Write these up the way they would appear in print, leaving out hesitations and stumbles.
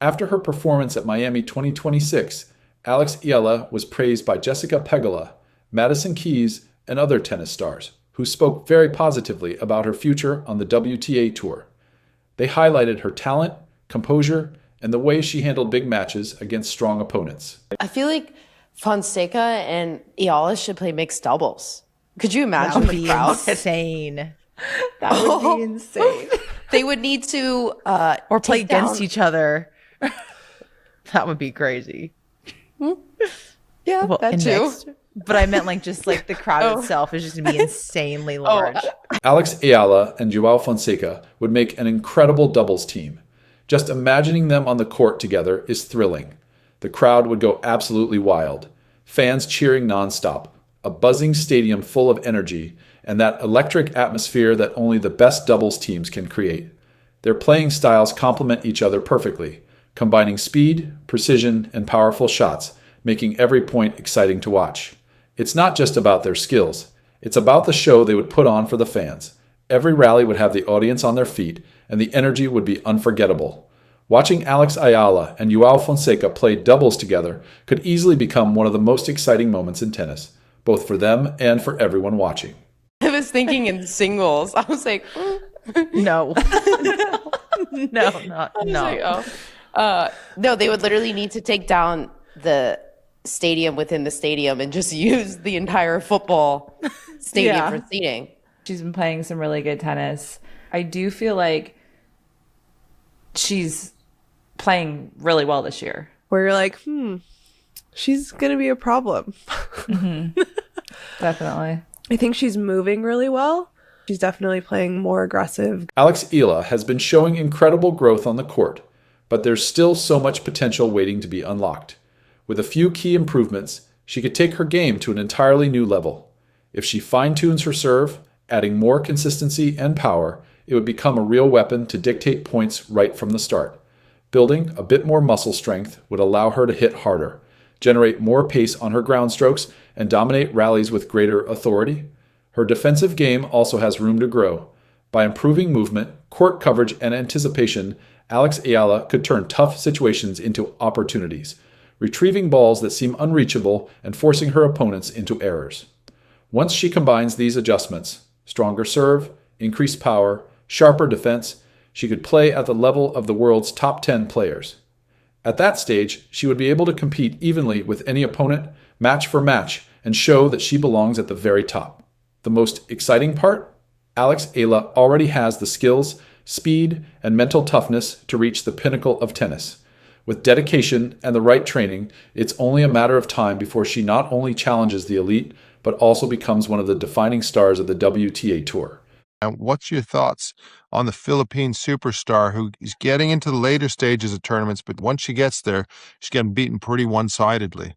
After her performance at Miami 2026, Alex Eala was praised by Jessica Pegula, Madison Keys, and other tennis stars, who spoke very positively about her future on the WTA Tour. They highlighted her talent, composure, and the way she handled big matches against strong opponents. I feel like Fonseca and Eala should play mixed doubles. Could you imagine That would the be crowd? insane. That would be insane. They would need to Or play take down- against each other. That would be crazy. Yeah, Well, that and too. but I meant like just like the crowd itself is just gonna be insanely large. Alex Eala and Joao Fonseca would make an incredible doubles team. Just imagining them on the court together is thrilling. The crowd would go absolutely wild. Fans cheering nonstop, a buzzing stadium full of energy, and that electric atmosphere that only the best doubles teams can create. Their playing styles complement each other perfectly, combining speed, precision, and powerful shots, making every point exciting to watch. It's not just about their skills. It's about the show they would put on for the fans. Every rally would have the audience on their feet, and the energy would be unforgettable. Watching Alex Eala and Joao Fonseca play doubles together could easily become one of the most exciting moments in tennis, both for them and for everyone watching. I was thinking in singles. I was like, No. No, no, they would literally need to take down the stadium within the stadium and just use the entire football stadium Yeah. for seating. She's been playing some really good tennis. I do feel like she's playing really well this year. Where you're like, she's going to be a problem. Definitely. I think she's moving really well. She's definitely playing more aggressive. Alex Eala has been showing incredible growth on the court, but there's still so much potential waiting to be unlocked. With a few key improvements, she could take her game to an entirely new level. If she fine-tunes her serve, adding more consistency and power, it would become a real weapon to dictate points right from the start. Building a bit more muscle strength would allow her to hit harder, generate more pace on her ground strokes, and dominate rallies with greater authority. Her defensive game also has room to grow. By improving movement, court coverage, and anticipation, Alex Eala could turn tough situations into opportunities, retrieving balls that seem unreachable and forcing her opponents into errors. Once she combines these adjustments, stronger serve, increased power, sharper defense, she could play at the level of the world's top 10 players. At that stage, she would be able to compete evenly with any opponent, match for match, and show that she belongs at the very top. The most exciting part? Alex Eala already has the skills, speed, and mental toughness to reach the pinnacle of tennis. With dedication and the right training, it's only a matter of time before she not only challenges the elite, but also becomes one of the defining stars of the WTA Tour. And what's your thoughts on the Philippine superstar who is getting into the later stages of tournaments, but once she gets there, she's getting beaten pretty one-sidedly?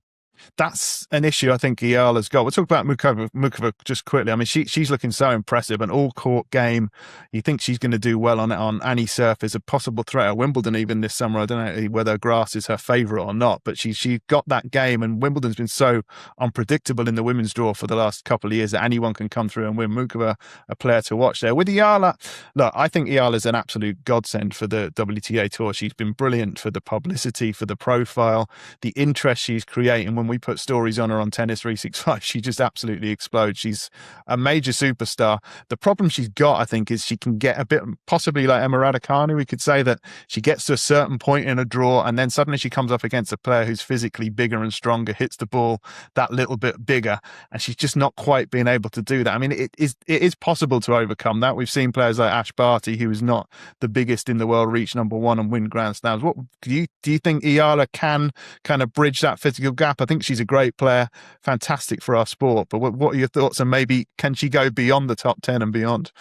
That's an issue I think Eala's got. We'll talk about Mukova just quickly. I mean, she's looking so impressive. An all-court game. You think she's going to do well on any surface. A possible threat at Wimbledon even this summer. I don't know whether grass is her favourite or not, but she got that game. And Wimbledon's been so unpredictable in the women's draw for the last couple of years that anyone can come through and win. Mukova, a player to watch there. With Eala, look, I think Eala's an absolute godsend for the WTA Tour. She's been brilliant for the publicity, for the profile, the interest she's creating. When we put stories on her on Tennis 365, she just absolutely explodes. She's a major superstar. The problem she's got, I think, is she can get a bit, possibly like Emma Raducanu, we could say that she gets to a certain point in a draw and then suddenly she comes up against a player who's physically bigger and stronger, hits the ball that little bit bigger, and she's just not quite being able to do that. I mean, it is possible to overcome that. We've seen players like Ash Barty, who is not the biggest in the world, reach number one and win Grand Slams. What do you think Eala can kind of bridge that physical gap? I think she's a great player, fantastic for our sport. But what are your thoughts? And maybe can she go beyond the top 10 and beyond?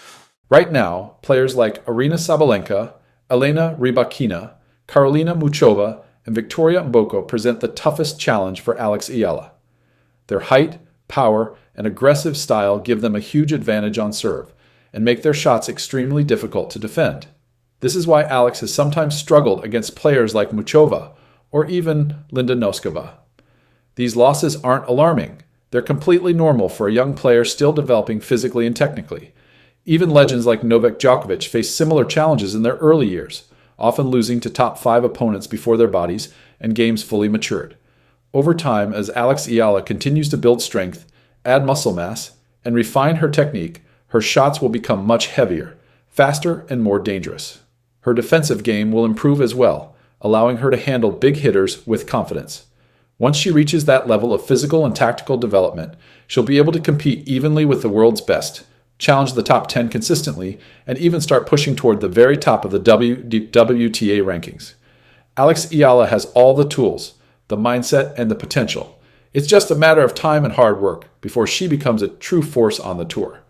Right now, players like Aryna Sabalenka, Elena Rybakina, Karolina Muchova, and Victoria Mboko present the toughest challenge for Alex Eala. Their height, power, and aggressive style give them a huge advantage on serve and make their shots extremely difficult to defend. This is why Alex has sometimes struggled against players like Muchova or even Linda Noskova. These losses aren't alarming. They're completely normal for a young player still developing physically and technically. Even legends like Novak Djokovic faced similar challenges in their early years, often losing to top 5 opponents before their bodies and games fully matured. Over time, as Alex Eala continues to build strength, add muscle mass, and refine her technique, her shots will become much heavier, faster, and more dangerous. Her defensive game will improve as well, allowing her to handle big hitters with confidence. Once she reaches that level of physical and tactical development, she'll be able to compete evenly with the world's best, challenge the top 10 consistently, and even start pushing toward the very top of the WTA rankings. Alex Eala has all the tools, the mindset, and the potential. It's just a matter of time and hard work before she becomes a true force on the tour.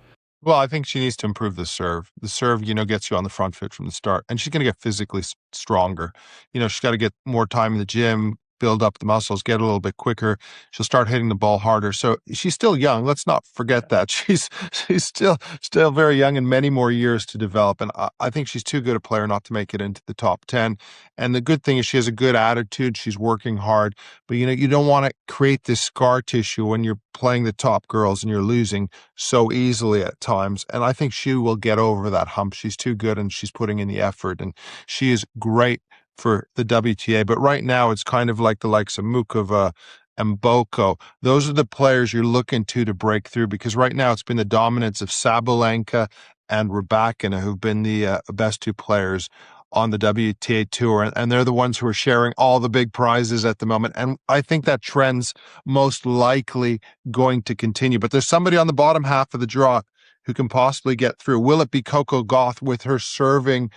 Well, I think she needs to improve the serve. The serve, gets you on the front foot from the start, and she's going to get physically stronger. She's got to get more time in the gym, build up the muscles, get a little bit quicker. She'll start hitting the ball harder. So she's still young. Let's not forget that. She's still very young and many more years to develop. And I think she's too good a player not to make it into the top 10. And the good thing is she has a good attitude. She's working hard. But, you don't want to create this scar tissue when you're playing the top girls and you're losing so easily at times. And I think she will get over that hump. She's too good and she's putting in the effort. And she is great for the WTA, but right now it's kind of like the likes of Mukova and Boko. Those are the players you're looking to break through, because right now it's been the dominance of Sabalenka and Rybakina who've been the best 2 players on the WTA tour, and they're the ones who are sharing all the big prizes at the moment. And I think that trend's most likely going to continue. But there's somebody on the bottom half of the draw who can possibly get through. Will it be Coco Gauff with her serving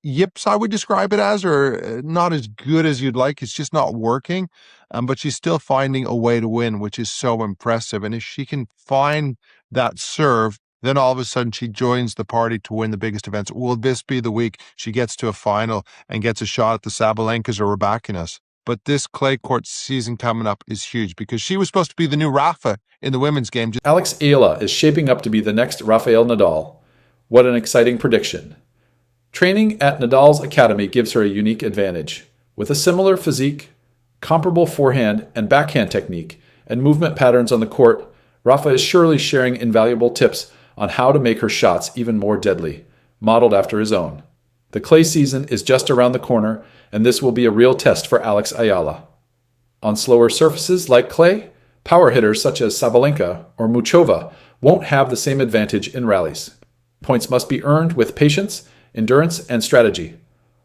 yips, I would describe it as, or not as good as you'd like? It's just not working. But she's still finding a way to win, which is so impressive. And if she can find that serve, then all of a sudden she joins the party to win the biggest events. Will this be the week she gets to a final and gets a shot at the Sabalenkas or Rybakinas? But this clay court season coming up is huge, because she was supposed to be the new Rafa in the women's game. Alex Eala is shaping up to be the next Rafael Nadal. What an exciting prediction. Training at Nadal's academy gives her a unique advantage. With a similar physique, comparable forehand and backhand technique, and movement patterns on the court, Rafa is surely sharing invaluable tips on how to make her shots even more deadly, modeled after his own. The clay season is just around the corner, and this will be a real test for Alex Eala. On slower surfaces like clay, power hitters such as Sabalenka or Muchova won't have the same advantage in rallies. Points must be earned with patience, endurance, and strategy.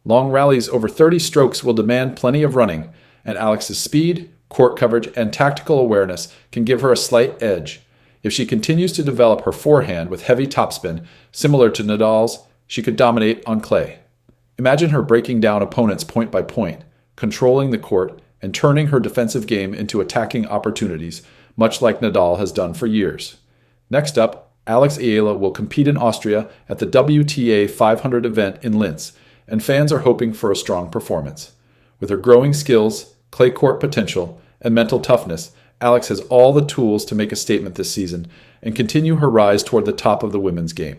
Long rallies over 30 strokes will demand plenty of running, and Alex's speed, court coverage, and tactical awareness can give her a slight edge. If she continues to develop her forehand with heavy topspin, similar to Nadal's, she could dominate on clay. Imagine her breaking down opponents point by point, controlling the court, and turning her defensive game into attacking opportunities, much like Nadal has done for years. Next up, Alex Eala will compete in Austria at the WTA 500 event in Linz, and fans are hoping for a strong performance. With her growing skills, clay court potential, and mental toughness, Alex has all the tools to make a statement this season and continue her rise toward the top of the women's game.